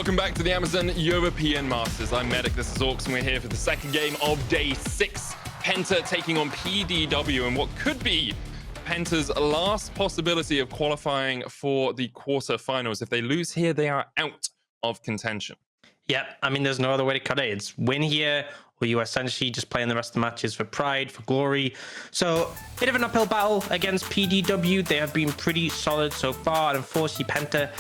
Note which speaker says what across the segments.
Speaker 1: welcome back to the Amazon European Masters. I'm Medic, this is Orcs, and we're here for the second game of day 6. Penta taking on PDW, and what could be Penta's last possibility of qualifying for the quarterfinals. If they lose here, they are out of contention.
Speaker 2: Yeah, I mean, there's no other way to cut it. It's win here, or you essentially just playing the rest of the matches for pride, for glory. So, bit of an uphill battle against PDW. They have been pretty solid so far, and unfortunately, Penta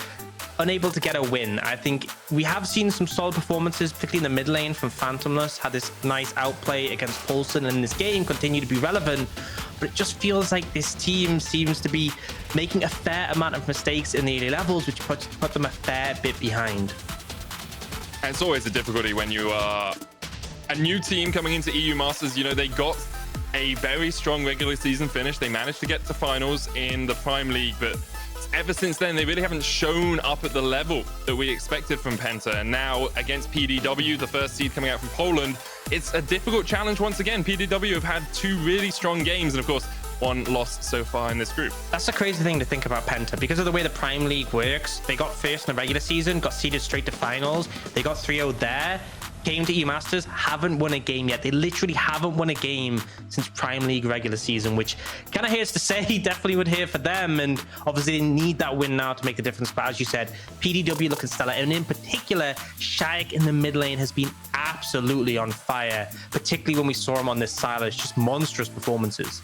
Speaker 2: unable to get a win. I think we have seen some solid performances, particularly in the mid lane from Phantomles. Had this nice outplay against Paulson, and in this game continue to be relevant. But it just feels like this team seems to be making a fair amount of mistakes in the early levels, which put them a fair bit behind.
Speaker 1: And it's always a difficulty when you are a new team coming into EU Masters. You know, they got a very strong regular season finish. They managed to get to finals in the Prime League, but ever since then, they really haven't shown up at the level that we expected from Penta. And now against PDW, the first seed coming out from Poland, it's a difficult challenge once again. PDW have had 2 really strong games, and of course, 1 loss so far in this group.
Speaker 2: That's the crazy thing to think about Penta. Because of the way the Prime League works, they got first in the regular season, got seeded straight to finals. They got 3-0 there. Came to EU Masters, haven't won a game yet. They literally haven't won a game since Prime League regular season, which kind of hurts to say. Definitely would hurt for them, and obviously they need that win now to make a difference. But as you said, PDW looking stellar, and in particular, Czajek in the mid lane has been absolutely on fire, particularly when we saw him on this Sylas. Just monstrous performances.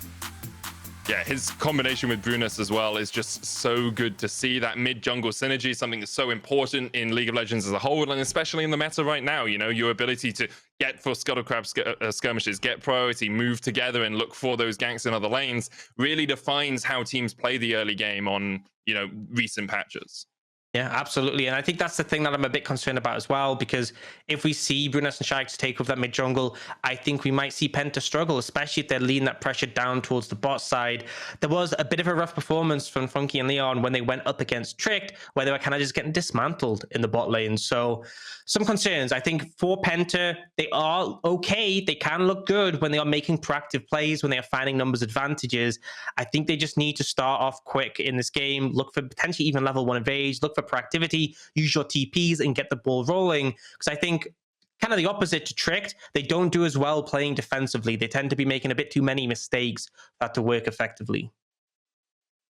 Speaker 1: Yeah, his combination with Bruness as well is just so good to see. That mid-jungle synergy, something that's so important in League of Legends as a whole, and especially in the meta right now. You know, your ability to get for Scuttlecrab skirmishes, get priority, move together, and look for those ganks in other lanes really defines how teams play the early game on, you know, recent patches.
Speaker 2: Yeah, absolutely. And I think that's the thing that I'm a bit concerned about as well, because if we see Bruness and Czajek take over that mid jungle, I think we might see Penta struggle, especially if they're leading that pressure down towards the bot side. There was a bit of a rough performance from Funky and Leon when they went up against Tricked, where they were kind of just getting dismantled in the bot lane. So some concerns. I think for Penta, they are okay. They can look good when they are making proactive plays, when they are finding numbers advantages. I think they just need to start off quick in this game, look for potentially even level 1 evades, look for proactivity, use your TPs and get the ball rolling. Because I think kind of the opposite to Tricked, they don't do as well playing defensively. They tend to be making a bit too many mistakes for that to work effectively.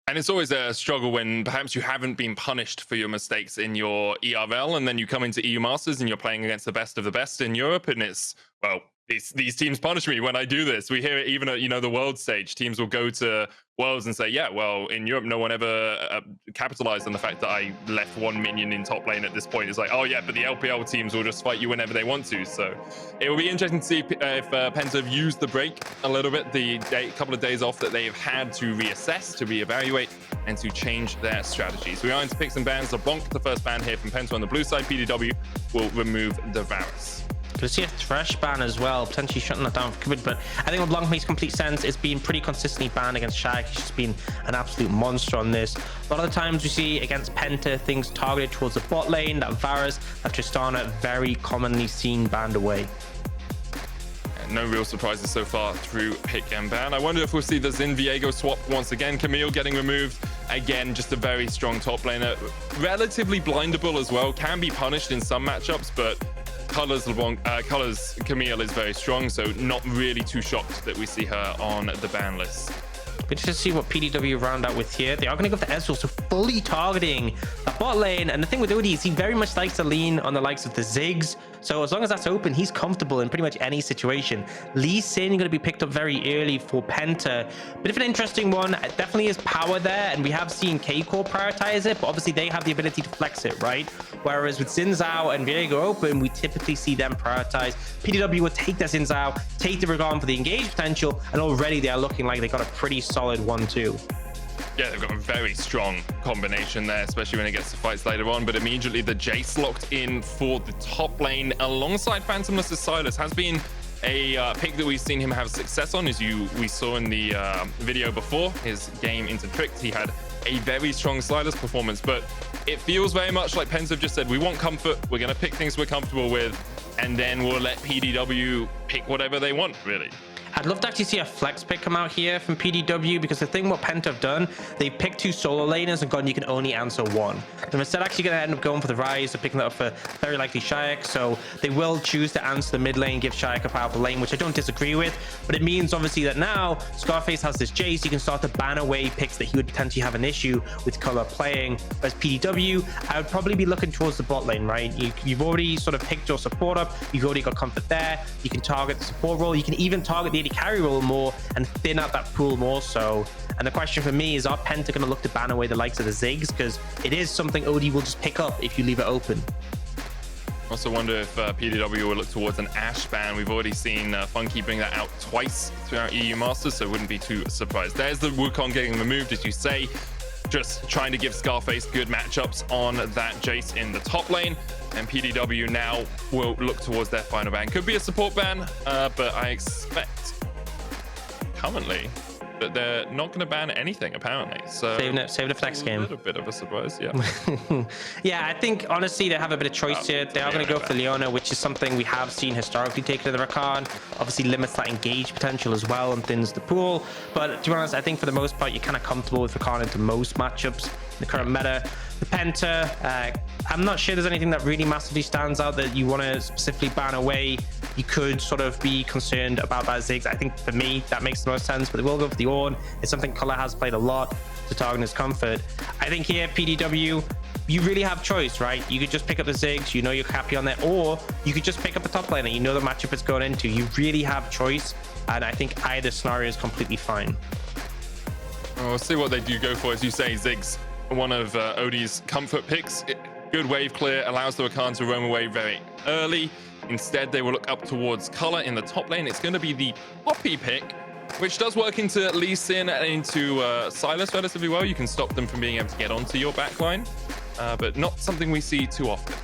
Speaker 1: And it's always a struggle when perhaps you haven't been punished for your mistakes in your ERL, and then you come into EU Masters and you're playing against the best of the best in Europe, and it's, well, these teams punish me when I do this. We hear it even at, you know, the world stage. Teams will go to Worlds and say, yeah, well, in Europe, no one ever capitalized on the fact that I left 1 minion in top lane at this point. It's like, oh yeah, but the LPL teams will just fight you whenever they want to. So it will be interesting to see if Penta have used the break a little bit, the couple of days off that they've had to reassess, to reevaluate, and to change their strategies. We are into picks and bans. LeBlanc, the first ban here from Penta on the blue side. PDW will remove the Varus.
Speaker 2: Could see a Thresh ban as well, potentially shutting that down for kubYD, but I think LeBlanc makes complete sense. It's been pretty consistently banned against Czajek. He's just been an absolute monster on this. A lot of the times we see against Penta, things targeted towards the bot lane, that Varus, that Tristana, very commonly seen banned away.
Speaker 1: No real surprises so far through pick and ban. I wonder if we'll see the Xin Viego swap once again. Camille getting removed. Again, just a very strong top laner. Relatively blindable as well. Can be punished in some matchups, but Colors Camille is very strong, so not really too shocked that we see her on the ban list.
Speaker 2: But just to see what PDW round out with here. They are going to go for Ezreal, so fully targeting the bot lane. And the thing with Udi is he very much likes to lean on the likes of the Ziggs. So as long as that's open, he's comfortable in pretty much any situation. Lee Sin going to be picked up very early for Penta. Bit of an interesting one. It definitely is power there, and we have seen K-Core prioritize it, but obviously they have the ability to flex it, right? Whereas with Xin Zhao and Viego open, we typically see them prioritize. PDW will take their Xin Zhao, take the Rakan for the engage potential, and already they are looking like they got a pretty solid 1-2.
Speaker 1: Yeah, they've got a very strong combination there, especially when it gets to fights later on. But immediately the Jayce locked in for the top lane alongside Phantomles. Sylas has been a pick that we've seen him have success on, as we saw in the video before his game into Tricked. He had a very strong Sylas performance, but it feels very much like Penta have just said, we want comfort, we're going to pick things we're comfortable with, and then we'll let PDW pick whatever they want, really.
Speaker 2: I'd love to actually see a flex pick come out here from PDW, because the thing what Penta have done, they've picked 2 solo laners and gone, you can only answer 1. They're instead actually going to end up going for the Ryze. They're picking that up for very likely Czajek, so they will choose to answer the mid lane, give Czajek a powerful lane, which I don't disagree with, but it means obviously that now Scarface has this Jayce, you can start to ban away picks that he would potentially have an issue with color playing. Whereas PDW, I would probably be looking towards the bot lane, right? You've already sort of picked your support up, you've already got comfort there, you can target the support role, you can even target the AD carry role more and thin out that pool more so. And the question for me is, are Penta going to look to ban away the likes of the Ziggs? Because it is something OD will just pick up if you leave it open.
Speaker 1: Also wonder if PDW will look towards an Ashe ban. We've already seen Funky bring that out twice throughout EU Masters, so wouldn't be too surprised. There's the Wukong getting removed, as you say. Just trying to give Scarface good matchups on that Jayce in the top lane. And PDW now will look towards their final ban. Could be a support ban, but I expect currently that they're not going to ban anything, apparently. So
Speaker 2: saving it for next game.
Speaker 1: A little bit of a surprise, yeah.
Speaker 2: Yeah, I think honestly they have a bit of choice here. They are going to go for Leona, which is something we have seen historically taken to the Rakan. Obviously limits that engage potential as well and thins the pool. But to be honest, I think for the most part you're kind of comfortable with Rakan into most matchups in the current meta. The Penta, I'm not sure there's anything that really massively stands out that you want to specifically ban away. You could sort of be concerned about that Ziggs. I think for me that makes the most sense, but they will go for the Ornn. It's something Color has played a lot to target his comfort. I think here PDW, you really have choice, right? You could just pick up the Ziggs, you know you're happy on that, or you could just pick up a top laner, you know the matchup it's going into. You really have choice, and I think either scenario is completely fine.
Speaker 1: Well, we'll see what they do go for. As you say, Ziggs, one of OD's comfort picks. Good wave clear, allows the Rakan to roam away very early. Instead, they will look up towards Color in the top lane. It's going to be the Poppy pick, which does work into Lee Sin and into Sylas relatively well. You can stop them from being able to get onto your backline, but not something we see too often.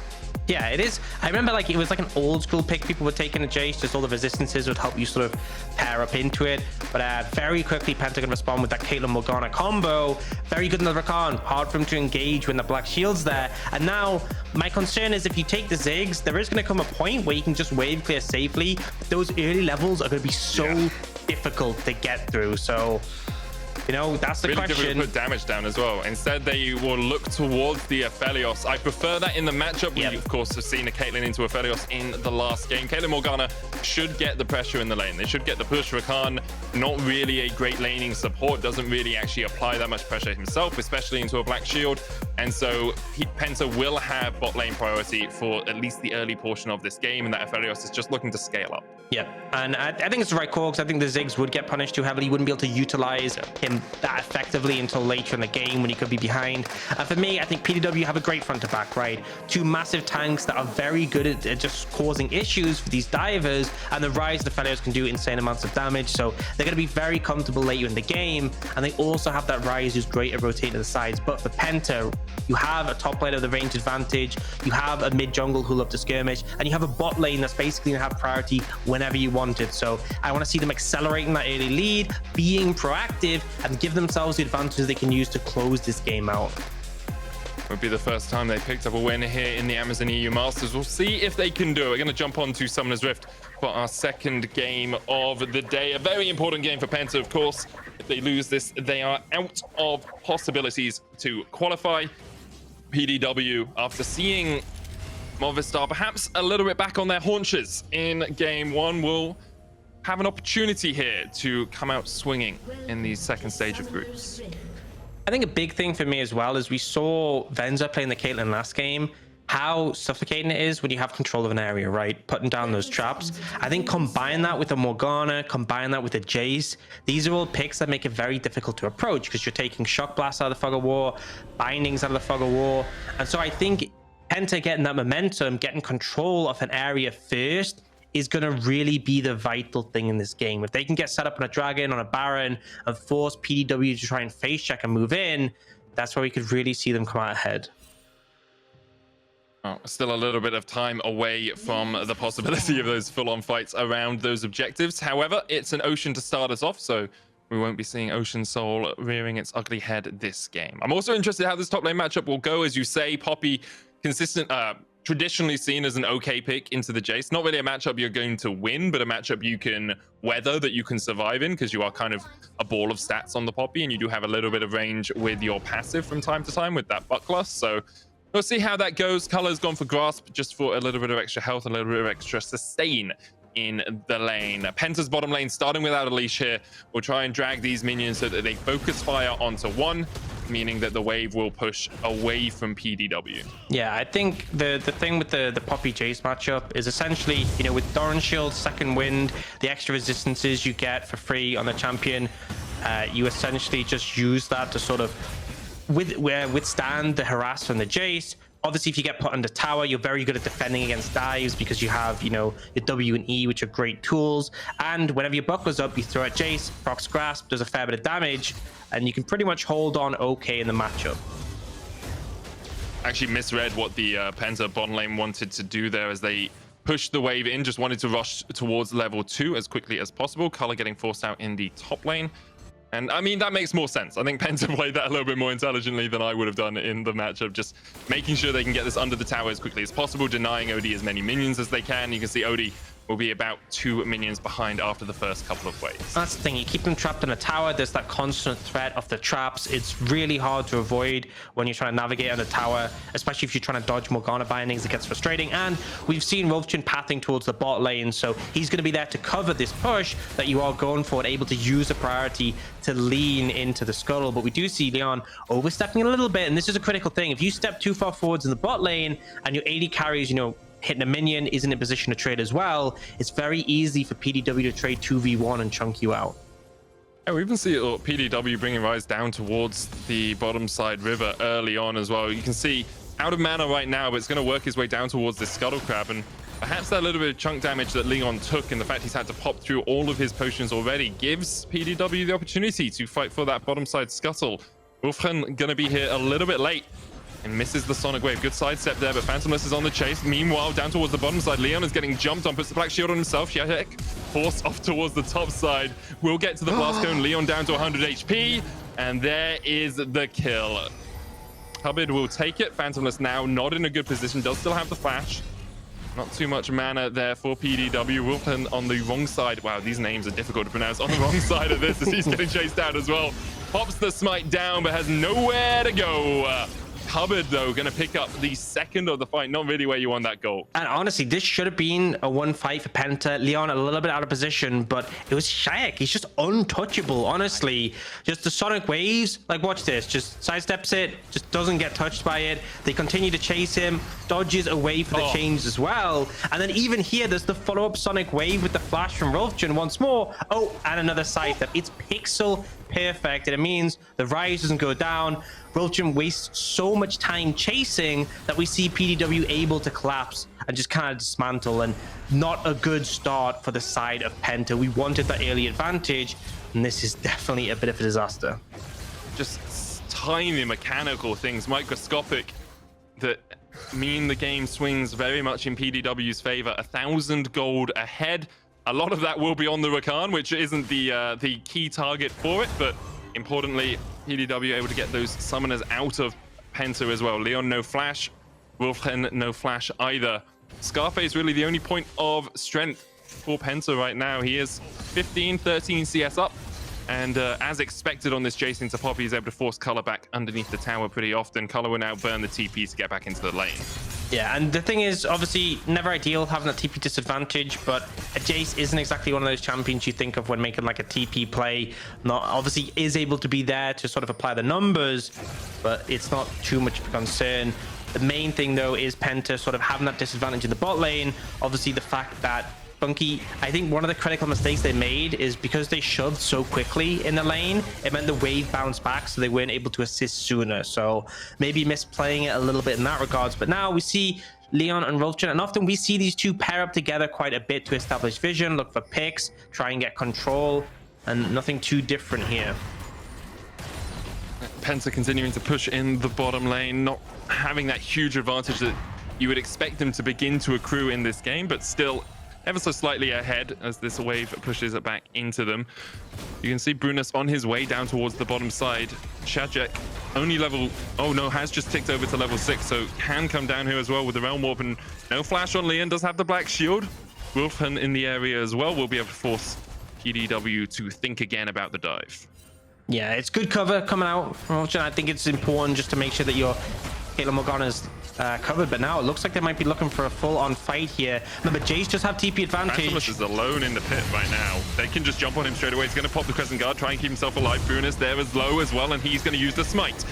Speaker 2: Yeah, it is. I remember like it was like an old school pick people were taking a Jayce, just all the resistances would help you sort of pair up into it. But very quickly Penta can respond with that Caitlyn Morgana combo. Very good in the Rakan, hard for him to engage when the black shield's there. And now my concern is if you take the Ziggs, there is going to come a point where you can just wave clear safely. But those early levels are going to be so difficult to get through. So you know, that's the
Speaker 1: really
Speaker 2: question.
Speaker 1: Difficult to put damage down as well. Instead, they will look towards the Aphelios. I prefer that in the matchup. We, of course, have seen a Caitlyn into Aphelios in the last game. Caitlyn Morgana should get the pressure in the lane. They should get the push. Rakan, not really a great laning support, doesn't really actually apply that much pressure himself, especially into a black shield. And so Penta will have bot lane priority for at least the early portion of this game, and that Aphelios is just looking to scale up.
Speaker 2: Yeah, and I think it's the right call, because I think the Ziggs would get punished too heavily. You wouldn't be able to utilize him that effectively until later in the game when he could be behind. And for me, I think PDW have a great front to back, right? 2 massive tanks that are very good at just causing issues for these divers, and the Ryze, the Aphelios can do insane amounts of damage, so they're going to be very comfortable later in the game. And they also have that Ryze who's great at rotating to the sides. But for Penta, you have a top lane of the range advantage, you have a mid jungle who love to skirmish, and you have a bot lane that's basically going to have priority whenever you want it. So I want to see them accelerating that early lead, being proactive, and give themselves the advantages they can use to close this game out.
Speaker 1: Would be the first time they picked up a win here in the Amazon EU Masters. We'll see if they can do it. We're going to jump on to Summoner's Rift for our second game of the day. A very important game for Penta, of course. If they lose this, they are out of possibilities to qualify. PDW, after seeing Movistar perhaps a little bit back on their haunches in game 1, will have an opportunity here to come out swinging in the second stage of groups.
Speaker 2: I think a big thing for me as well is we saw Venza playing the Caitlyn last game, how suffocating it is when you have control of an area, right? Putting down those traps. I think combine that with a Morgana, combine that with a Jayce. These are all picks that make it very difficult to approach, because you're taking Shock Blast out of the Fog of War, Bindings out of the Fog of War. And so I think Penta getting that momentum, getting control of an area first, is going to really be the vital thing in this game. If they can get set up on a Dragon, on a Baron, and force PDW to try and face check and move in, that's where we could really see them come out ahead.
Speaker 1: Oh, still a little bit of time away from the possibility of those full-on fights around those objectives. However, it's an Ocean to start us off, so we won't be seeing Ocean Soul rearing its ugly head this game. I'm also interested how this top lane matchup will go. As you say, Poppy consistent, traditionally seen as an okay pick into the Jayce. Not really a matchup you're going to win, but a matchup you can weather, that you can survive in, because you are kind of a ball of stats on the Poppy, and you do have a little bit of range with your passive from time to time with that buckler. So we'll see how that goes. Color's gone for Grasp just for a little bit of extra health and a little bit of extra sustain in the lane. Penta's bottom lane starting without a leash here. We'll try and drag these minions so that they focus fire onto one, meaning that the wave will push away from PDW.
Speaker 2: Yeah, I think the thing with the Poppy Jayce matchup is essentially, you know, with Doran Shield, Second Wind, the extra resistances you get for free on the champion, you essentially just use that to sort of withstand the harass from the Jayce. Obviously, if you get put under tower, you're very good at defending against dives because you have, you know, your W and E, which are great tools. And whenever your buckler's up, you throw at Jayce, procs Grasp, does a fair bit of damage, and you can pretty much hold on okay in the matchup.
Speaker 1: Actually misread what the Penta bottom lane wanted to do there as they pushed the wave in, just wanted to rush towards level 2 as quickly as possible. Color getting forced out in the top lane. And I mean, that makes more sense. I think Penta played that a little bit more intelligently than I would have done in the matchup, just making sure they can get this under the tower as quickly as possible, denying OD as many minions as they can. You can see OD will be about 2 minions behind after the first couple of waves.
Speaker 2: That's the thing, you keep them trapped in a tower, there's that constant threat of the traps. It's really hard to avoid when you're trying to navigate on a tower, especially if you're trying to dodge Morgana bindings. It gets frustrating, and we've seen Rulfchen pathing towards the bot lane, so he's going to be there to cover this push that you are going for and able to use the priority to lean into the scuttle. But we do see Leon overstepping a little bit, and this is a critical thing. If you step too far forwards in the bot lane and your AD carries, you know, hitting a minion, is in a position to trade as well, it's very easy for PDW to trade 2v1 and chunk you out.
Speaker 1: Yeah, we even see PDW bringing Ryze down towards the bottom side river early on as well. You can see out of mana right now, but it's going to work his way down towards this Scuttle Crab, and perhaps that little bit of chunk damage that Leon took and the fact he's had to pop through all of his potions already gives PDW the opportunity to fight for that bottom side scuttle. Rulfchen going to be here a little bit late and misses the Sonic Wave. Good sidestep there, but Phantomles is on the chase. Meanwhile, down towards the bottom side, Leon is getting jumped on, puts the Black Shield on himself. Czajek forced off towards the top side. Will get to the Blast Cone. Leon down to 100 HP, and there is the kill. kubYD will take it. Phantomles now not in a good position, does still have the flash. Not too much mana there for PDW. Rulfchen on the wrong side. Wow, these names are difficult to pronounce. On the wrong side of this as he's getting chased out as well. Pops the smite down, but has nowhere to go. kubYD, though, going to pick up the second of the fight. Not really where you want that goal.
Speaker 2: And honestly, this should have been a one fight for Penta. Leon a little bit out of position, but it was Czajek. He's just untouchable, honestly. Just the Sonic Waves, like, watch this. Just sidesteps it, just doesn't get touched by it. They continue to chase him, dodges away for the change as well. And then even here, there's the follow-up Sonic Wave with the flash from Rulfchen once more. Oh, and another sidestep. It's pixel perfect, and it means the Ryze doesn't go down. Rulfchen wastes so much time chasing that we see PDW able to collapse and just kind of dismantle, and not a good start for the side of Penta. We wanted that early advantage, and this is definitely a bit of a disaster.
Speaker 1: Just tiny mechanical things, microscopic, that mean the game swings very much in PDW's favor. 1,000 gold ahead. A lot of that will be on the Rakan, which isn't the key target for it, but importantly, PDW able to get those summoners out of Penta as well. Leon no flash, Rulfchen no flash either. Scarface really the only point of strength for Penta right now. He is 15-13 CS up, and as expected on this Jayce into Poppy, he's able to force Color back underneath the tower pretty often. Color will now burn the TP to get back into the lane.
Speaker 2: Yeah, and the thing is, obviously, never ideal having that TP disadvantage, but a Jayce isn't exactly one of those champions you think of when making like a TP play. Not obviously is able to be there to sort of apply the numbers, but it's not too much of a concern. The main thing, though, is Penta sort of having that disadvantage in the bot lane. Obviously, the fact that Funky, I think one of the critical mistakes they made is because they shoved so quickly in the lane, it meant the wave bounced back, so they weren't able to assist sooner. So maybe misplaying it a little bit in that regards. But now we see Leon and Rulfchen, and often we see these two pair up together quite a bit to establish vision, look for picks, try and get control, and nothing too different here.
Speaker 1: Penta continuing to push in the bottom lane, not having that huge advantage that you would expect them to begin to accrue in this game, but still ever so slightly ahead as this wave pushes it back into them. You can see Bruness on his way down towards the bottom side. Czajek only level, oh no, has just ticked over to level 6, so can come down here as well with the Realm Warp, and no flash on Leon, does have the Black Shield. Rulfchen in the area as well will be able to force PDW to think again about the dive.
Speaker 2: Yeah, it's good cover coming out from Rulfchen. I think it's important just to make sure that your Caitlyn Morgana's covered, but now it looks like they might be looking for a full-on fight here. Remember, Jayce just have TP advantage.
Speaker 1: Phantomles is alone in the pit right now. They can just jump on him straight away. He's going to pop the Crescent Guard, try and keep himself alive. Bruness there as low as well, and he's going to use the Smite.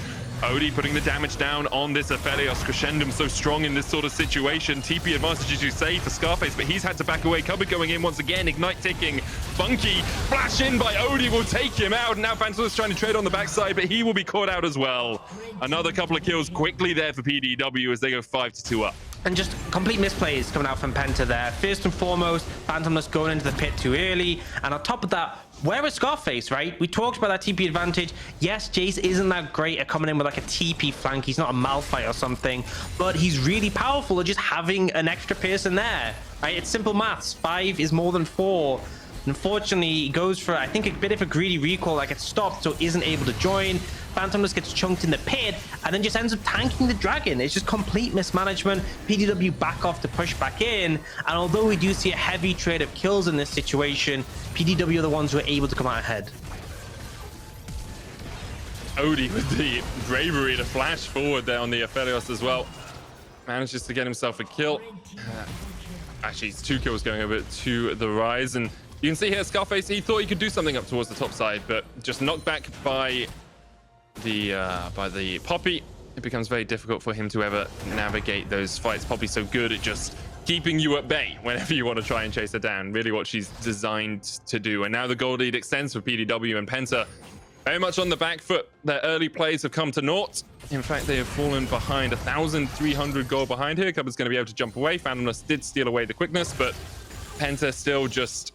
Speaker 1: OD putting the damage down on this Aphelios. Crescendum so strong in this sort of situation. TP advantage, as you say, for Scarface, but he's had to back away. Cupboard going in once again. Ignite ticking. Funky flash in by OD will take him out. Now Phantomles trying to trade on the backside, but he will be caught out as well. Another couple of kills quickly there for PDW as they go 5-2 up.
Speaker 2: And just complete misplays coming out from Penta there. First and foremost, Phantomles going into the pit too early. And on top of that, where is Scarface, right? We talked about that TP advantage. Yes, Jayce isn't that great at coming in with like a TP flank. He's not a Malphite or something, but he's really powerful at just having an extra person there, right? It's simple maths. 5 is more than 4. Unfortunately, he goes for, I think, a bit of a greedy recall, like it's stopped, so isn't able to join. Phantomles gets chunked in the pit and then just ends up tanking the dragon. It's just complete mismanagement. PDW back off to push back in, and although we do see a heavy trade of kills in this situation, PDW are the ones who are able to come out ahead.
Speaker 1: Odie with the bravery to flash forward there on the Aphelios as well. Manages to get himself a kill. Actually, it's 2 kills going over to the Ryze, and you can see here Scarface, he thought he could do something up towards the top side, but just knocked back by the Poppy. It becomes very difficult for him to ever navigate those fights. Poppy's so good at just keeping you at bay whenever you want to try and chase her down. Really what she's designed to do. And now the gold lead extends for PDW and Penta. Very much on the back foot. Their early plays have come to naught. In fact, they have fallen behind 1,300 gold behind here. Cupboard's going to be able to jump away. Phantomles did steal away the quickness, but Penta still just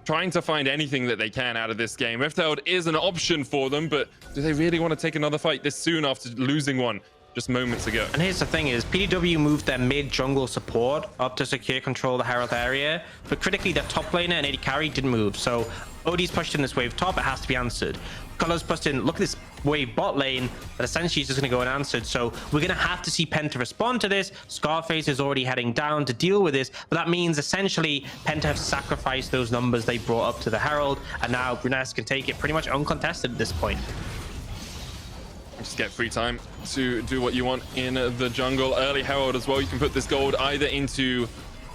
Speaker 1: trying to find anything that they can out of this game. Rift Herald is an option for them, but do they really want to take another fight this soon after losing one just moments ago?
Speaker 2: And here's the thing is, PDW moved their mid-jungle support up to secure control of the Herald area, but critically their top laner and AD carry didn't move. So OD's pushed in this wave top, it has to be answered. Color's pushed in, look at this wave bot lane, that essentially is just going to go unanswered. So we're going to have to see Penta respond to this. Scarface is already heading down to deal with this, but that means essentially Penta have sacrificed those numbers they brought up to the Herald, and now Bruness can take it pretty much uncontested at this point.
Speaker 1: Just get free time to do what you want in the jungle. Early Herald as well. You can put this gold either into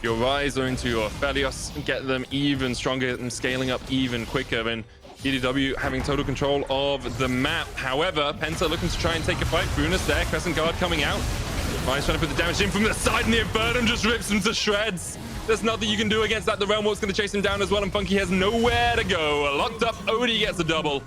Speaker 1: your Ryze or into your Aphelios and get them even stronger and scaling up even quicker. And PDW having total control of the map. However, Penta looking to try and take a fight. Bruness there, Crescent Guard coming out. Ryze trying to put the damage in from the side, and the Infernum just rips him to shreds. There's nothing you can do against that. The Realm Warp's going to chase him down as well, and Funky has nowhere to go. Locked up, Odie gets a double.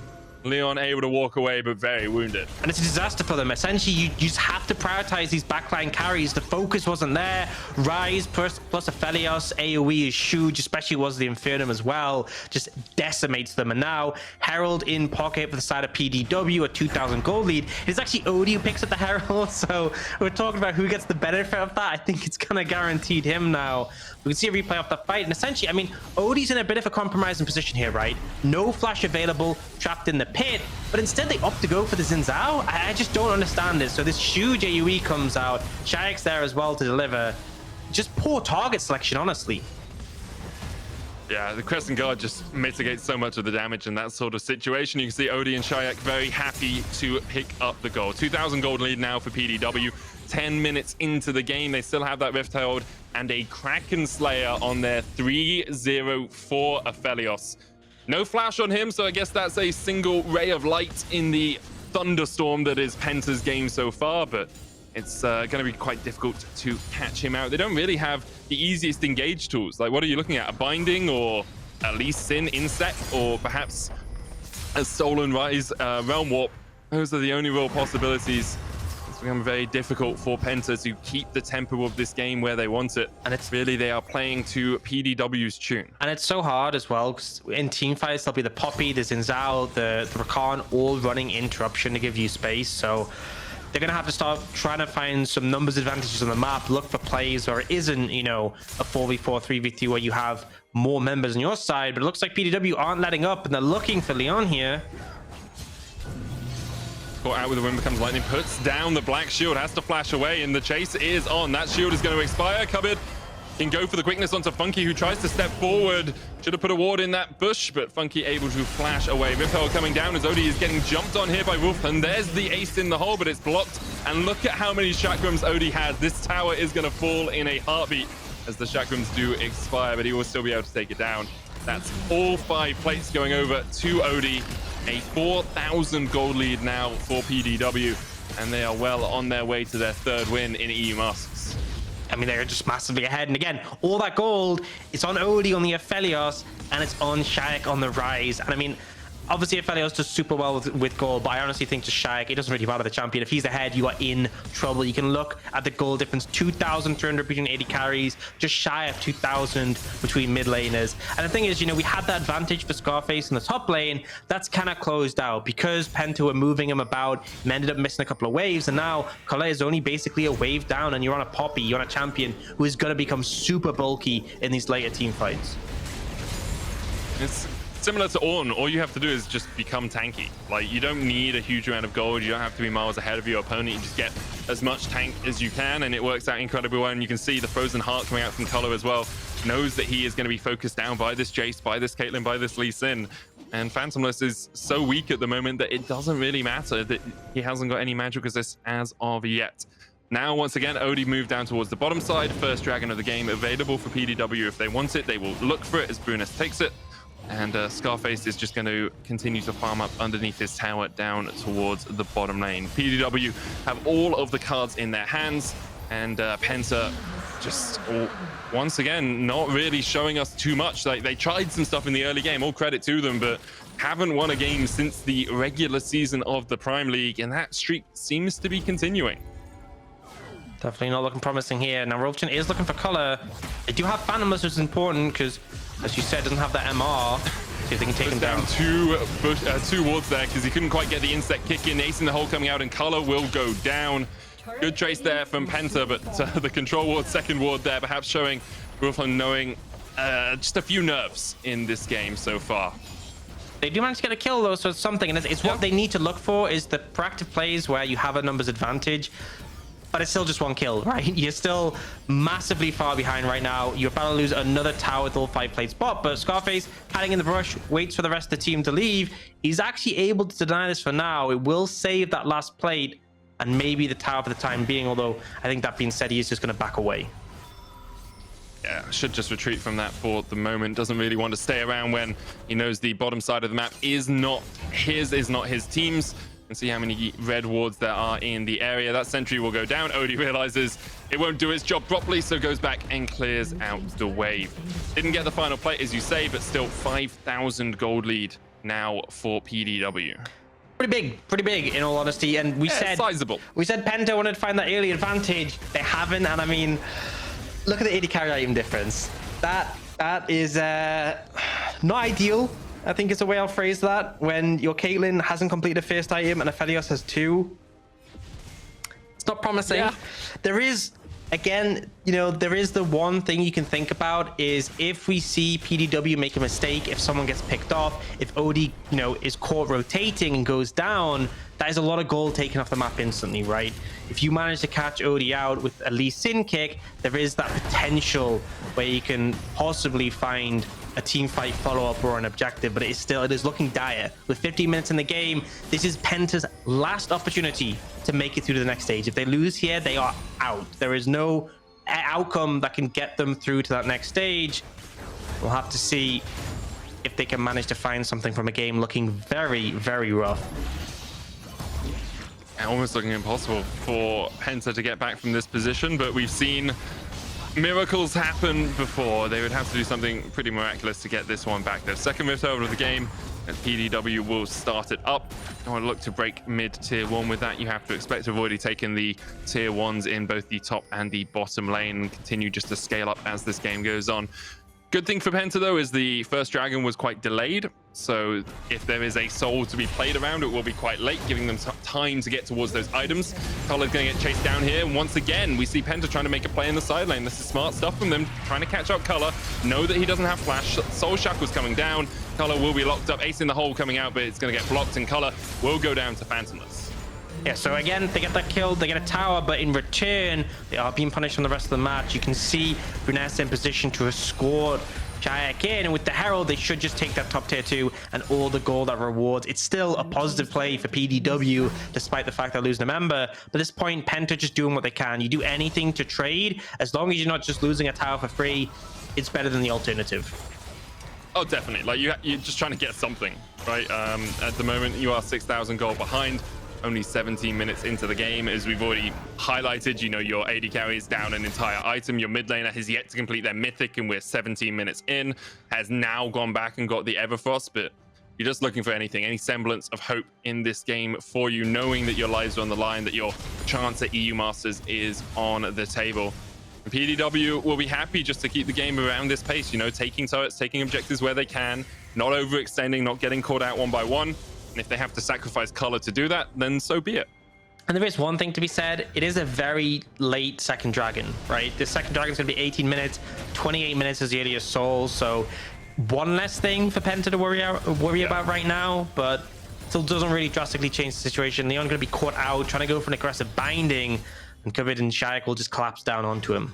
Speaker 1: Leon able to walk away, but very wounded. And
Speaker 2: it's a disaster for them. Essentially, you just have to prioritize these backline carries. The focus wasn't there. Ryze plus Aphelios, AoE is huge, especially was the Infernum as well. Just decimates them. And now, Herald in pocket for the side of PDW, a 2,000 gold lead. It's actually Odie who picks up the Herald, so we're talking about who gets the benefit of that. I think it's kind of guaranteed him now. We can see a replay of that fight, and essentially, I mean, Odie's in a bit of a compromising position here, right? No flash available, trapped in the pit, but instead they opt to go for the Xin Zhao. I just don't understand this. So this huge AoE comes out. Czajek's there as well to deliver. Just poor target selection, honestly.
Speaker 1: Yeah, the Crescent Guard just mitigates so much of the damage in that sort of situation. You can see Odie and Czajek very happy to pick up the gold. 2,000 gold lead now for PDW. 10 minutes into the game, they still have that Rift Herald and a Kraken Slayer on their 304 Aphelios. No flash on him, so I guess that's a single ray of light in the thunderstorm that is Penta's game so far, but it's going to be quite difficult to catch him out. They don't really have the easiest engage tools. Like, what are you looking at? A Binding, or at least Sin Insect, or perhaps a Stolen Ryze Realm Warp? Those are the only real possibilities. It's become very difficult for Penta to keep the tempo of this game where they want it. And it's really, they are playing to PDW's tune.
Speaker 2: And it's so hard as well, because in team fights, there'll be the Poppy, the Xin Zhao, the Rakan, all running interruption to give you space. So they're going to have to start trying to find some numbers advantages on the map, look for plays where it isn't, you know, a 4v4, 3v3 where you have more members on your side. But it looks like PDW aren't letting up, and they're looking for Leon here.
Speaker 1: Caught out with the wind becomes lightning, puts down the black shield, has to flash away, and the chase is on. That shield is going to expire. kubYD can go for the quickness onto Funky, who tries to step forward. Should have put a ward in that bush, but Funky able to flash away. Ripel coming down as Odie is getting jumped on here by Rulfchen. There's the ace in the hole, but it's blocked. And look at how many chakrams Odie has. This tower is going to fall in a heartbeat as the chakrams do expire, but he will still be able to take it down. That's all 5 plates going over to Odie. A 4,000 gold lead now for PDW, and they are well on their way to their 3rd win in EU Masks.
Speaker 2: I mean, they're just massively ahead. And again, all that gold, it's on Odie on the Aphelios, and it's on Czajek on the Ryze. And I mean, obviously Aphelios does super well with gold, but I honestly think just Czajek, it doesn't really matter the champion. If he's ahead, you are in trouble. You can look at the gold difference, 2,300 between 80 carries, just shy of 2,000 between mid laners. And the thing is, you know, we had that advantage for Scarface in the top lane. That's kind of closed out because Penta were moving him about and ended up missing a couple of waves. And now Kale is only basically a wave down, and you're on a Poppy, you're on a champion who is going to become super bulky in these later team fights.
Speaker 1: It's similar to Ornn. All you have to do is just become tanky. Like, you don't need a huge amount of gold. You don't have to be miles ahead of your opponent. You just get as much tank as you can, and it works out incredibly well. And you can see the frozen heart coming out from Color as well. Knows that he is going to be focused down by this Jayce, by this Caitlyn, by this Lee Sin. And Phantomles is so weak at the moment that it doesn't really matter that he hasn't got any magic resist as of yet. Now, once again, Odie moved down towards the bottom side. First dragon of the game available for PDW. If they want it, they will look for it as Bruness takes it. And Scarface is just going to continue to farm up underneath his tower down towards the bottom lane. PDW have all of the cards in their hands, and Penta just once again not really showing us too much. Like, they tried some stuff in the early game, all credit to them, but haven't won a game since the regular season of the Prime League, and that streak seems to be continuing.
Speaker 2: Definitely not looking promising here. Now, Rulfchen is looking for color. They do have Phantomles, which is important because, as you said, doesn't have that MR. See if they can take him down.
Speaker 1: Two wards there because he couldn't quite get the insect kick in. Ace in the hole coming out, and color will go down. Good trace there from Penta, but the control ward, second ward there, perhaps showing Rulfchen knowing just a few nerves in this game so far.
Speaker 2: They do manage to get a kill though, so it's something, and it's what they need to look for is the proactive plays where you have a numbers advantage. But it's still just one kill, right? You're still massively far behind right now. You're about to lose another tower with all 5 plates spot, but Scarface hiding in the brush, waits for the rest of the team to leave. He's actually able to deny this for now. It will save that last plate and maybe the tower for the time being, although I think that being said, he is just going to back away.
Speaker 1: Yeah, should just retreat from that for the moment. Doesn't really want to stay around when he knows the bottom side of the map is not his team's. And see how many red wards there are in the area. That sentry will go down. Odie realizes it won't do its job properly, so goes back and clears out the wave. Didn't get the final plate, as you say, but still 5,000 gold lead now for PDW.
Speaker 2: Pretty big in all honesty. And we said
Speaker 1: sizable. We
Speaker 2: said Penta wanted to find that early advantage. They haven't, and I mean, look at the 80 carry item difference. That is not ideal. I think it's a way I'll phrase that. When your Caitlyn hasn't completed a first item and Aphelios has 2, it's not promising. Yeah. There is, again, you know, there is the one thing you can think about is if we see PDW make a mistake, if someone gets picked off, if Odie, you know, is caught rotating and goes down, that is a lot of gold taken off the map instantly, right? If you manage to catch Odie out with a Lee Sin kick, there is that potential where you can possibly find a team fight follow-up or an objective, but it is looking dire. With 15 minutes in the game, this is Penta's last opportunity to make it through to the next stage. If they lose here, they are out. There is no outcome that can get them through to that next stage. We'll have to see if they can manage to find something from a game looking very, very rough.
Speaker 1: Almost looking impossible for Penta to get back from this position, but we've seen miracles happen before. They would have to do something pretty miraculous to get this one back. Their second mid over of the game, and PDW will start it up. I want to look to break mid tier 1 with that. You have to expect to have already taken the tier 1s in both the top and the bottom lane and continue just to scale up as this game goes on. Good thing for Penta, though, is the first dragon was quite delayed. So if there is a soul to be played around, it will be quite late, giving them time to get towards those items. Color's going to get chased down here. And once again, we see Penta trying to make a play in the side lane. This is smart stuff from them, trying to catch up Color. Know that he doesn't have flash. Soul Shackle's coming down. Color will be locked up. Ace in the hole coming out, but it's going to get blocked. And Color will go down to Phantomles.
Speaker 2: Yeah, so again, they get that kill, they get a tower, but in return, they are being punished on the rest of the match. You can see Bruness in position to escort Czajek in, and with the Herald, they should just take that top tier 2 and all the gold that rewards. It's still a positive play for PDW, despite the fact they're losing a member. But at this point, Penta just doing what they can. You do anything to trade, as long as you're not just losing a tower for free, it's better than the alternative.
Speaker 1: Oh, definitely. Like, you're just trying to get something, right? At the moment, you are 6,000 gold behind. Only 17 minutes into the game. As we've already highlighted, you know, your AD carry is down an entire item. Your mid laner has yet to complete their mythic, and we're 17 minutes in. Has now gone back and got the Everfrost, but you're just looking for anything, any semblance of hope in this game for you, knowing that your lives are on the line, that your chance at EU Masters is on the table. And PDW will be happy just to keep the game around this pace, you know, taking turrets, taking objectives where they can, not overextending, not getting caught out one by one. And if they have to sacrifice Color to do that, then so be it.
Speaker 2: And there is one thing to be said. It is a very late second dragon, right? The second dragon is going to be 18 minutes. 28 minutes is the earliest soul. So one less thing for Penta to worry about right now, but still doesn't really drastically change the situation. Leon going to be caught out, trying to go for an aggressive binding, and kubYD and Czajek will just collapse down onto him.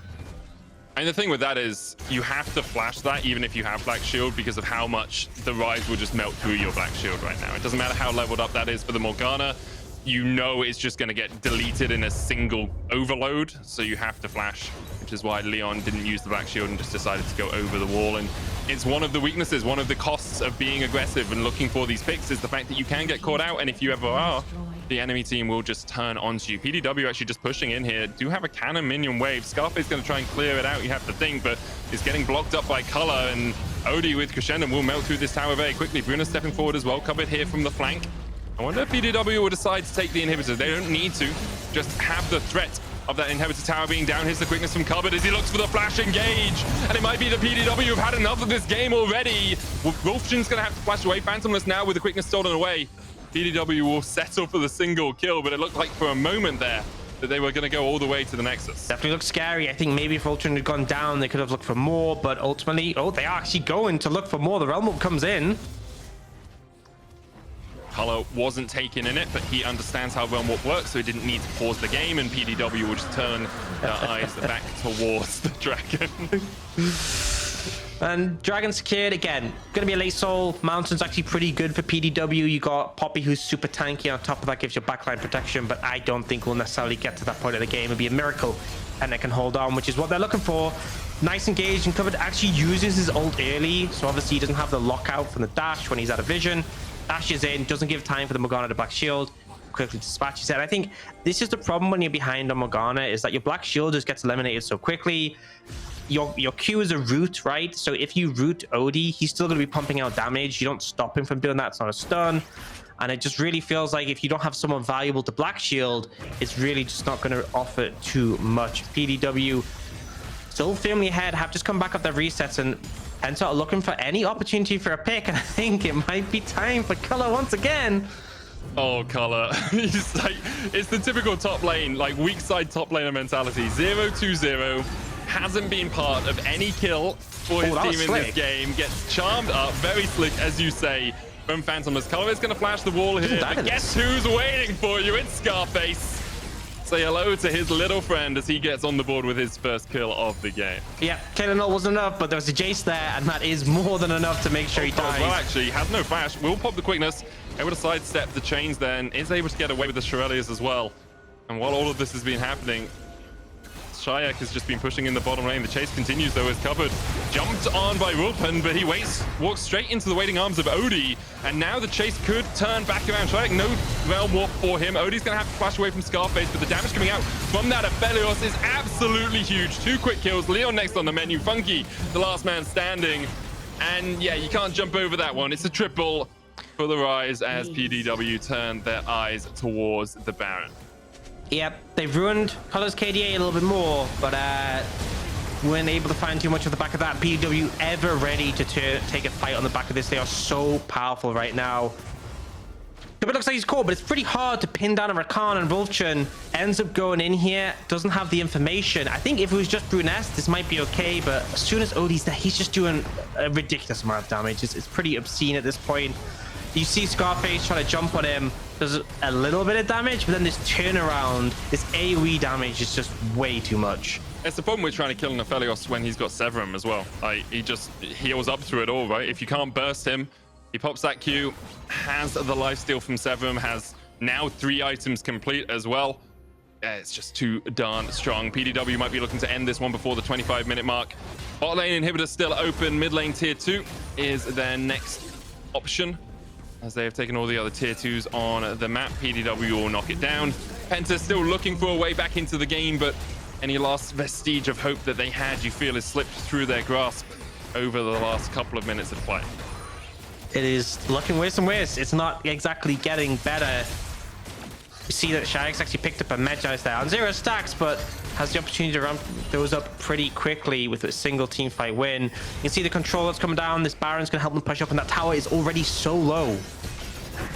Speaker 1: And the thing with that is you have to flash that even if you have Black Shield, because of how much the Ryze will just melt through your Black Shield right now. It doesn't matter how leveled up that is for the Morgana. You know it's just going to get deleted in a single overload. So you have to flash, which is why Leon didn't use the Black Shield and just decided to go over the wall. And it's one of the weaknesses, one of the costs of being aggressive and looking for these picks is the fact that you can get caught out. And if you ever are, the enemy team will just turn onto you. PDW actually just pushing in here. Do have a cannon minion wave. Scarface going to try and clear it out, you have to think, but it's getting blocked up by Color, and Odie with Crescendo will melt through this tower very quickly. Bruness stepping forward as well, covered here from the flank. I wonder if PDW will decide to take the inhibitor. They don't need to. Just have the threat of that inhibitor tower being down. Here's the quickness from kubYD as he looks for the flash engage. And it might be the PDW have had enough of this game already. Rulfchen's going to have to flash away. Phantomles now with the quickness stolen away. PDW will settle for the single kill, but it looked like for a moment there that they were going to go all the way to the Nexus.
Speaker 2: Definitely looks scary. I think maybe if Rulfchen had gone down, they could have looked for more, but ultimately, oh, they are actually going to look for more. The Realm Warp comes in.
Speaker 1: Color wasn't taken in it, but he understands how Realm Warp works, so he didn't need to pause the game, and PDW will just turn their eyes back towards the dragon.
Speaker 2: And Dragon secured again. Gonna be a late soul. Mountain's actually pretty good for PDW. You got Poppy, who's super tanky. On top of that, gives you backline protection, but I don't think we'll necessarily get to that point of the game. It'd be a miracle, and they can hold on, which is what they're looking for. Nice engaged, and kubYD actually uses his ult early, so obviously he doesn't have the lockout from the dash when he's out of vision. Dashes in, doesn't give time for the Morgana to Black Shield. Quickly dispatches it. I think this is the problem when you're behind on Morgana, is that your Black Shield just gets eliminated so quickly. Your Q is a root, right? So if you root Odie, he's still going to be pumping out damage. You don't stop him from doing that. It's not a stun. And it just really feels like if you don't have someone valuable to Black Shield, it's really just not going to offer too much. PDW still firmly ahead, have just come back up their resets, and Penta are looking for any opportunity for a pick. And I think it might be time for Color once again.
Speaker 1: Oh, Color. It's the typical top lane, like weak side top laner mentality. 0-2-0. Hasn't been part of any kill for his team in this game. Gets charmed up, very slick, as you say, from Phantomles. Color is going to flash the wall here, but guess who's waiting for you? It's Scarface. Say hello to his little friend as he gets on the board with his first kill of the game.
Speaker 2: Yeah, Caitlyn wasn't enough, but there was a Jayce there, and that is more than enough to make sure he dies.
Speaker 1: Well, actually, he has no flash. Will pop the quickness, able to sidestep the chains then, is able to get away with the Shurelias as well. And while all of this has been happening, Czajek has just been pushing in the bottom lane. The chase continues though as kubYD jumped on by Rulfchen, but he walks straight into the waiting arms of Odie. And now the chase could turn back around. Czajek, no Realm Warp for him. Odie's going to have to flash away from Scarface, but the damage coming out from that Aphelios is absolutely huge. 2 quick kills. Leon next on the menu. Funky, the last man standing. And yeah, you can't jump over that one. It's a triple for the Ryze as PDW turn their eyes towards the Baron.
Speaker 2: Yep, they've ruined Color's KDA a little bit more, but weren't able to find too much of the back of that. PDW ever ready to take a fight on the back of this. They are so powerful right now. It looks like he's caught, but it's pretty hard to pin down a Rakan, and Rulfchen ends up going in here, doesn't have the information. I think if it was just Bruness, this might be okay, but as soon as OD's there, he's just doing a ridiculous amount of damage. It's pretty obscene at this point. You see Scarface trying to jump on him, does a little bit of damage, but then this turnaround, this AoE damage is just way too much.
Speaker 1: It's the problem with trying to kill an Aphelios when he's got Severum as well. Like, he just heals up through it all, right? If you can't burst him, he pops that Q, has the lifesteal from Severum, has now 3 items complete as well. Yeah, it's just too darn strong. PDW might be looking to end this one before the 25-minute mark. Bot lane inhibitor still open. Mid lane tier 2 is their next option, as they have taken all the other tier 2s on the map. PDW will knock it down. Penta still looking for a way back into the game, but any last vestige of hope that they had, you feel, has slipped through their grasp over the last couple of minutes of play.
Speaker 2: It is looking worse and worse. It's not exactly getting better. You see that Czajek's actually picked up a Medjay there on 0 stacks, but has the opportunity to ramp those up pretty quickly with a single team fight win. You can see the control that's coming down. This Baron's going to help them push up, and that tower is already so low.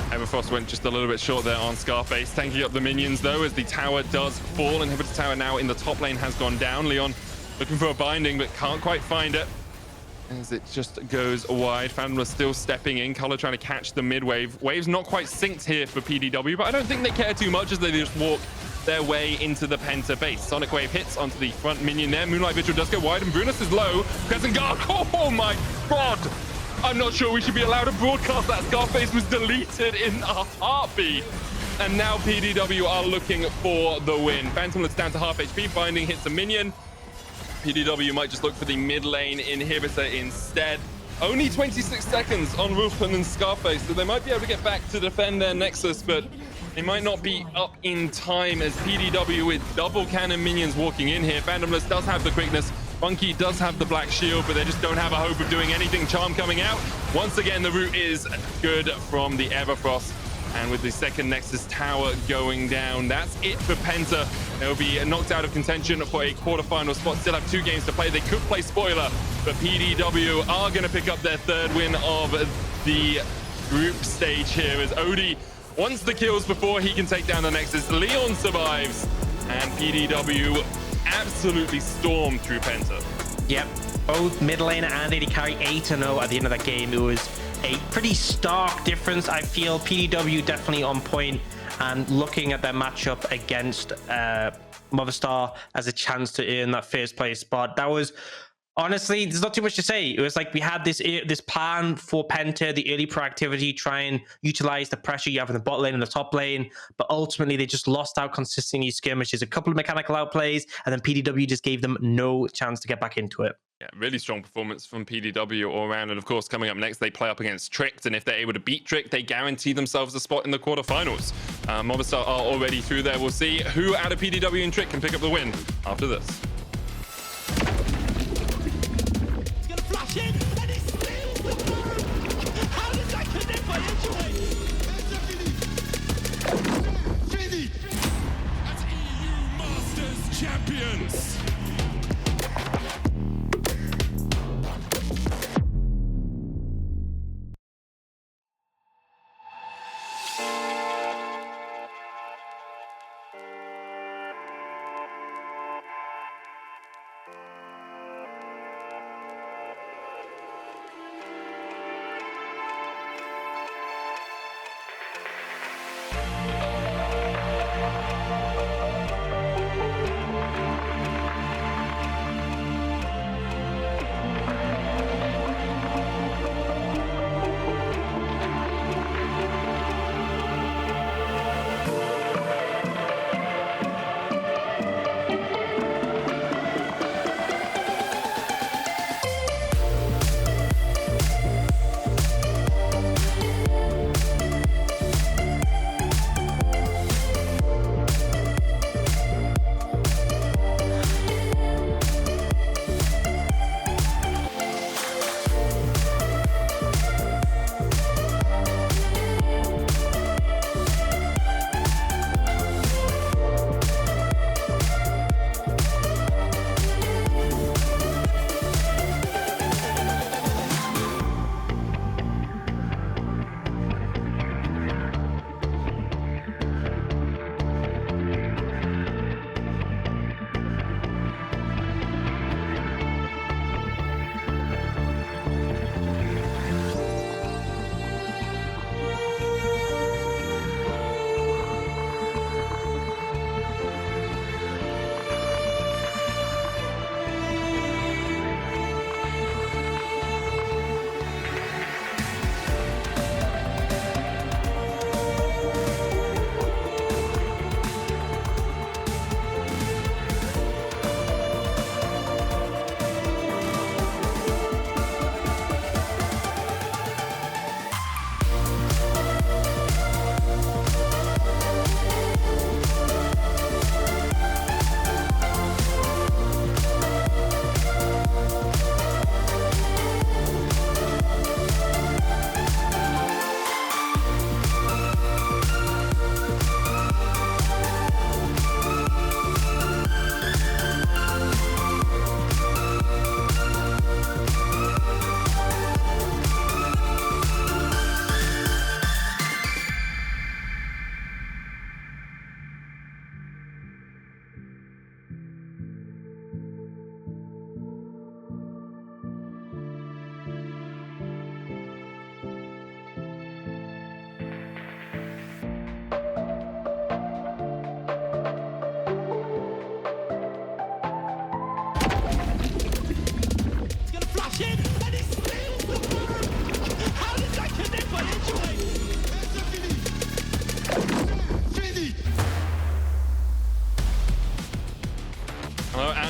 Speaker 1: Everfrost went just a little bit short there on Scarface, tanking up the minions though as the tower does fall. Inhibitor tower now in the top lane has gone down. Leon looking for a binding but can't quite find it as it just goes wide. Phantomles still stepping in. Color trying to catch the mid wave. Wave's not quite synced here for PDW, but I don't think they care too much as they just walk their way into the Penta base. Sonic Wave hits onto the front minion there. Moonlight Vigil does go wide and Bruness is low. Crescent Guard, oh my god! I'm not sure we should be allowed to broadcast that. Scarface was deleted in a heartbeat. And now PDW are looking for the win. Phantomles down to half HP. Binding hits a minion. PDW might just look for the mid lane inhibitor instead. Only 26 seconds on Rulfchen and Scarface, so they might be able to get back to defend their Nexus, but they might not be up in time as PDW with double cannon minions walking in here. Phantomles does have the quickness. Funky does have the black shield, but they just don't have a hope of doing anything. Charm coming out. Once again, the route is good from the Everfrost. And with the second Nexus tower going down, that's it for Penta. They'll be knocked out of contention for a quarterfinal spot. Still have 2 games to play. They could play spoiler, but PDW are going to pick up their 3rd win of the group stage here as Odie wants the kills before he can take down the Nexus. Leon survives, and PDW absolutely stormed through Penta.
Speaker 2: Yep, both mid laner and AD carry 8-0 at the end of that game. It was a pretty stark difference. I feel PDW definitely on point, and looking at their matchup against Movistar as a chance to earn that first place spot. That was honestly, there's not too much to say. It was like we had this plan for Penta, the early proactivity, try and utilize the pressure you have in the bot lane and the top lane, but ultimately they just lost out consistently skirmishes, a couple of mechanical outplays, and then PDW just gave them no chance to get back into it.
Speaker 1: Yeah, really strong performance from PDW all around. And of course, coming up next, they play up against Tricked. And if they're able to beat Tricked, they guarantee themselves a spot in the quarterfinals. Movistar are already through there. We'll see who out of PDW and Tricked can pick up the win after this.
Speaker 3: He's gonna flash in, and he steals the bomb! How did that connect by anyway?
Speaker 4: Fini! As EU Masters Champions!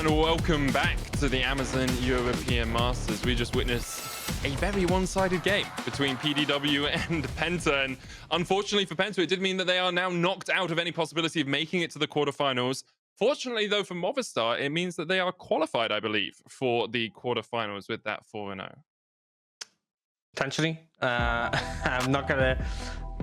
Speaker 1: And welcome back to the Amazon European Masters. We just witnessed a very one-sided game between PDW and PENTA. And unfortunately for PENTA, it did mean that they are now knocked out of any possibility of making it to the quarterfinals. Fortunately, though, for Movistar, it means that they are qualified, I believe, for the quarterfinals with that 4-0.
Speaker 2: Potentially. I'm not going to...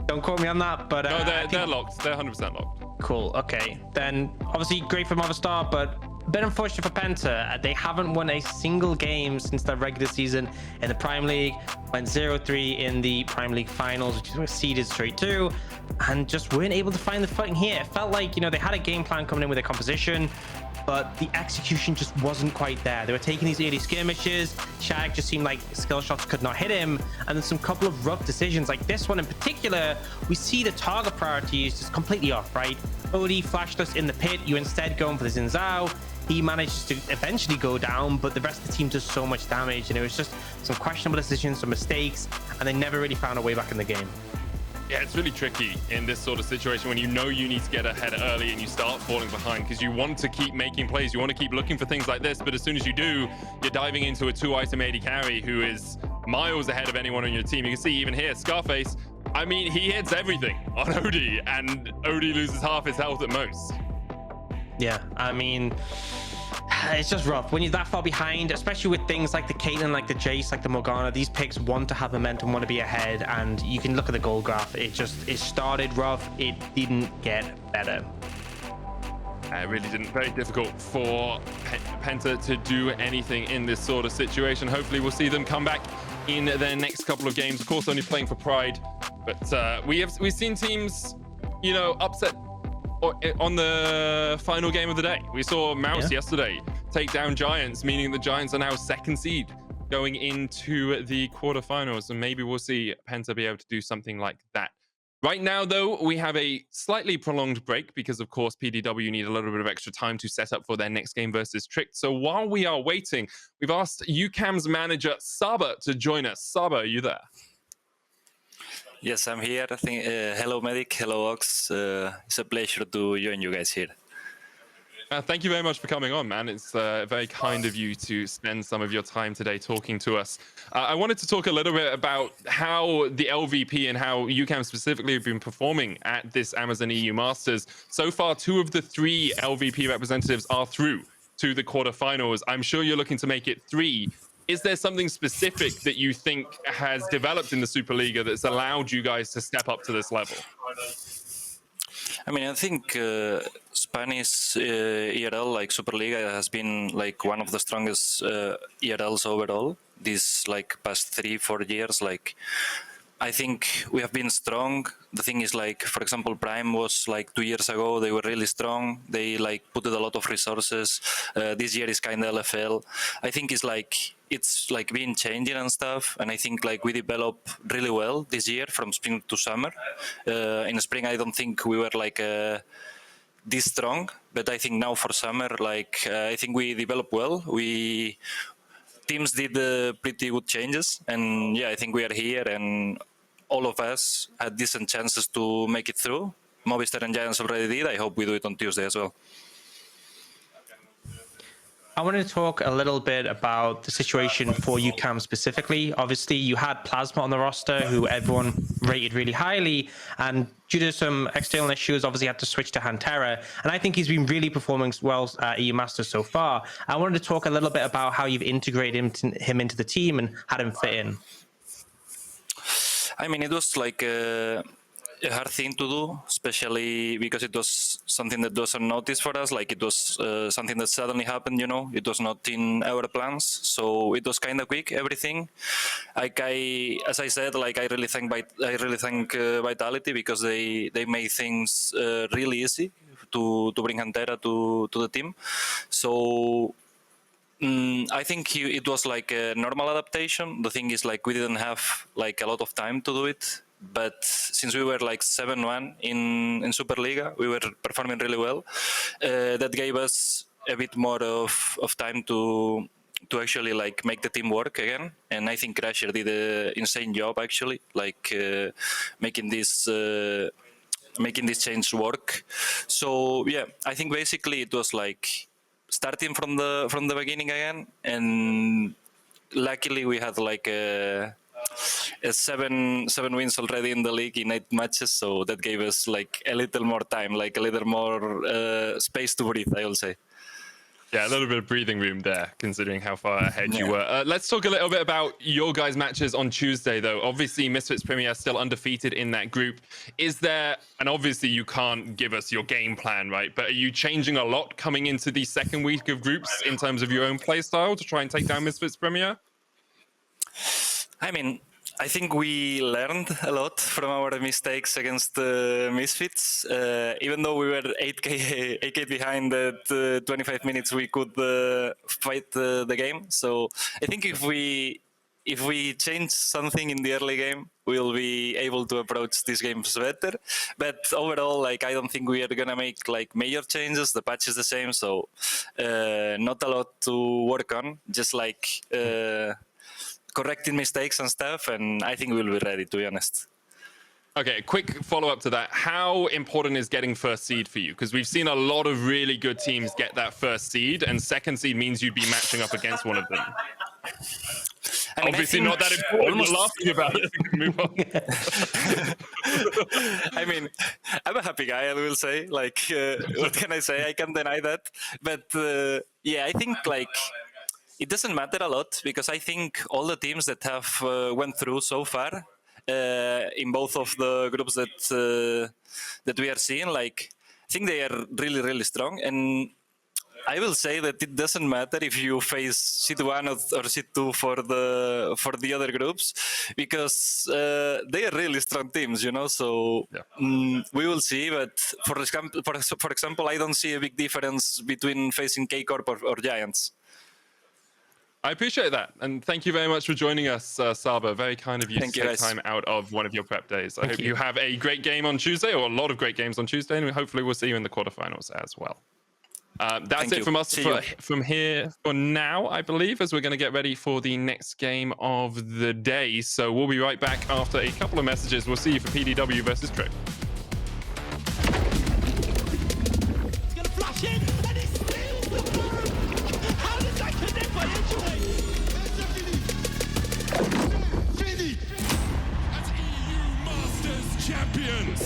Speaker 2: Don't quote me on that, but...
Speaker 1: No, they're locked. They're 100% locked.
Speaker 2: Cool. Okay. Then, obviously, great for Movistar, but a bit unfortunate for PENTA. They haven't won a single game since their regular season in the Prime League. Went 0-3 in the Prime League finals, which is where seeded straight to, and just weren't able to find the footing here. It felt like, you know, they had a game plan coming in with a composition, but the execution just wasn't quite there. They were taking these early skirmishes. Czajek just seemed like skill shots could not hit him. And then some couple of rough decisions like this one in particular, we see the target priorities just completely off, right? VoD flashed us in the pit. You instead going for the Zhao. He managed to eventually go down, but the rest of the team does so much damage. And it was just some questionable decisions, some mistakes, and they never really found a way back in the game.
Speaker 1: Yeah, it's really tricky in this sort of situation when you know you need to get ahead early and you start falling behind because you want to keep making plays. You want to keep looking for things like this, but as soon as you do, you're diving into a 2-item AD carry who is miles ahead of anyone on your team. You can see even here, Scarface, I mean, he hits everything on OD, and OD loses half his health at most.
Speaker 2: Yeah, I mean, it's just rough when you're that far behind, especially with things like the Caitlyn, like the Jayce, like the Morgana. These picks want to have momentum, want to be ahead, and you can look at the goal graph. It started rough. It didn't get better.
Speaker 1: It really didn't. Very difficult for PENTA to do anything in this sort of situation. Hopefully we'll see them come back in their next couple of games. Of course, only playing for Pride, but we've seen teams, you know, upset on the final game of the day. We saw Mouse yesterday take down Giants, meaning the Giants are now second seed going into the quarterfinals, and maybe we'll see PENTA be able to do something like that. Right now, though, we have a slightly prolonged break because, of course, PDW need a little bit of extra time to set up for their next game versus Tricked. So while we are waiting, we've asked UCAM's manager, Saba, to join us. Saba, are you there?
Speaker 5: Yes, I'm here. I think, hello, Medic. Hello, Ox. It's a pleasure to join you guys here.
Speaker 1: Thank you very much for coming on, man. It's very kind of you to spend some of your time today talking to us. I wanted to talk a little bit about how the LVP and how UCAM specifically have been performing at this Amazon EU Masters. So far, 2 of the 3 LVP representatives are through to the quarterfinals. I'm sure you're looking to make it 3. Is there something specific that you think has developed in the Superliga that's allowed you guys to step up to this level?
Speaker 5: I mean, I think Spanish ERL, like Superliga, has been like one of the strongest ERLs overall. These like past 3-4 years, like I think we have been strong. The thing is, like, for example, Prime was like 2 years ago. They were really strong. They like put a lot of resources. This year is kind of LFL. I think it's like been changing and stuff. And I think like we developed really well this year from spring to summer. In spring, I don't think we were like this strong, but I think now for summer, like I think we developed well. Teams did pretty good changes, and yeah, I think we are here, and all of us had decent chances to make it through. Movistar and Giants already did. I hope we do it on Tuesday as well.
Speaker 2: I wanted to talk a little bit about the situation for UCAM specifically. Obviously, you had Plasma on the roster, who everyone rated really highly, and due to some external issues, obviously had to switch to Hantera. And I think he's been really performing well at EU Masters so far. I wanted to talk a little bit about how you've integrated him into the team and had him fit in.
Speaker 5: I mean, it was like a hard thing to do, especially because it was something that wasn't noticed for us. Like it was something that suddenly happened, you know. It was not in our plans, so it was kind of quick, everything. Like as I said, like I really thank Vitality because they made things really easy to bring Hantera to the team. So I think it was like a normal adaptation. The thing is, like, we didn't have like a lot of time to do it. But since we were like 7-1 in Superliga, we were performing really well. That gave us a bit more of time to actually like make the team work again. And I think Crusher did an insane job actually, like making this change work. So yeah, I think basically it was like starting from the beginning again, and luckily we had like a seven wins already in the league in 8 matches, so that gave us like a little more time, like a little more space to breathe, I will say.
Speaker 1: Yeah, a little bit of breathing room there, considering how far ahead you were. Let's talk a little bit about your guys' matches on Tuesday, though. Obviously, Misfits Premier still undefeated in that group. Is there, and obviously you can't give us your game plan, right? But are you changing a lot coming into the second week of groups in terms of your own play style to try and take down Misfits Premier?
Speaker 5: I mean, I think we learned a lot from our mistakes against the Misfits. Even though we were 8k behind at 25 minutes, we could fight the game. So I think if we change something in the early game, we'll be able to approach these games better. But overall, like, I don't think we are gonna make like major changes. The patch is the same, so not a lot to work on. Just like correcting mistakes and stuff, and I think we'll be ready, to be honest.
Speaker 1: Okay, quick follow-up to that. How important is getting first seed for you? Because we've seen a lot of really good teams get that first seed, and second seed means you'd be matching up against one of them.
Speaker 5: I mean,
Speaker 1: obviously not that important. We're laughing about it. Move on.
Speaker 5: I mean, I'm a happy guy, I will say. Like, what can I say? I can't deny that. But yeah, I think like it doesn't matter a lot, because I think all the teams that have went through so far in both of the groups that we are seeing, like, I think they are really, really strong. And I will say that it doesn't matter if you face seed 1 or seed 2 for the other groups, because they are really strong teams, you know. So we will see. But for example, I don't see a big difference between facing K-Corp or Giants.
Speaker 1: I appreciate that. And thank you very much for joining us, Saba. Very kind of you to take time out of one of your prep days. I hope you have a great game on Tuesday, or a lot of great games on Tuesday, and hopefully we'll see you in the quarterfinals as well. That's it from us from here for now, I believe, as we're going to get ready for the next game of the day. So we'll be right back after a couple of messages. We'll see you for PDW versus Trick.
Speaker 3: He's gonna flash in, and he steals the bomb! How did that connect by Edgeway?
Speaker 4: Fini as EU Masters champions.